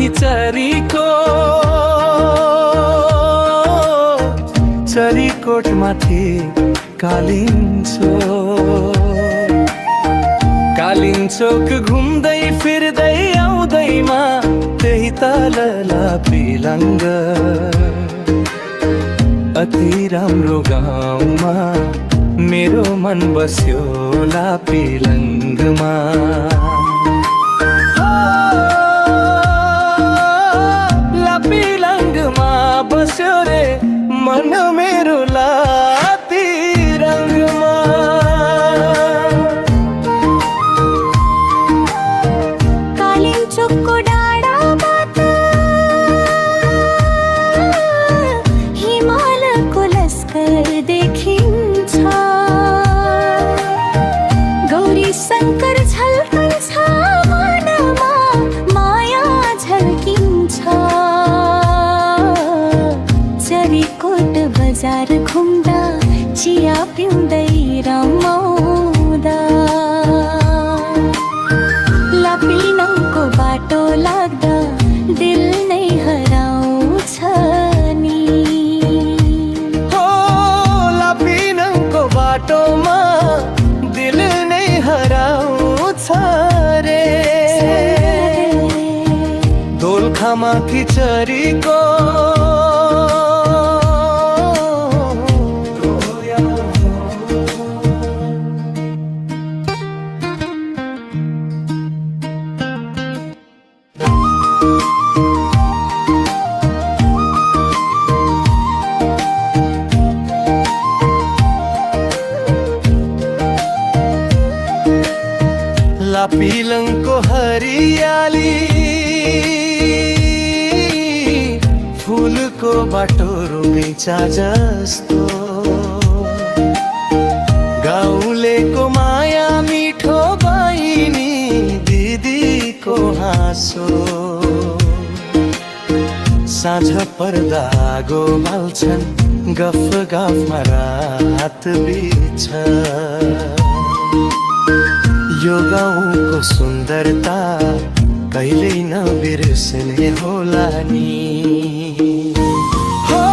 माथि चरीकोट माथि कालिन्छोक घुम्दै फिर्दै आउँदैमा त्यही तल लापिलङ्ग अति राम्रो गाउँमा मेरो मन बस्यो लापिलङ्गमा। लापिलङ्गमा बस्यो रे मन मेरो लापिलङ्गमा। कालिम्चोकको डाँडाबाट हिमालको लस्कर देखिन्छ। गौरी शङ्कर झल्कन्छ मनमा माया झल्किन्छ। चरीकोट बजार घुम्दा चिया पिउँदै रमाउँदा लापिलङ्गको बाटो लाग्दा दिल नै हराउँछ नि। हो लापिलङ्गको बाटोमा दिल नै हराउँछ रे। दोलखामाथि चरीको लापिलङ्गको हरियाली फुलको बाटो रुमिचा जस्तो। गाउँलेको माया मिठो बहिनी दिदीको हाँसो। साँझ पर्दा आगो बाल्छन् गफ गफमा रात बित्छ। यो गाउँको सुन्दरता कहिल्यै नबिर्सने होला नि। हो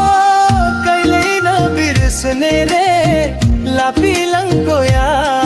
कहिल्यै नबिर्सने रे लापिलङ्गको याद।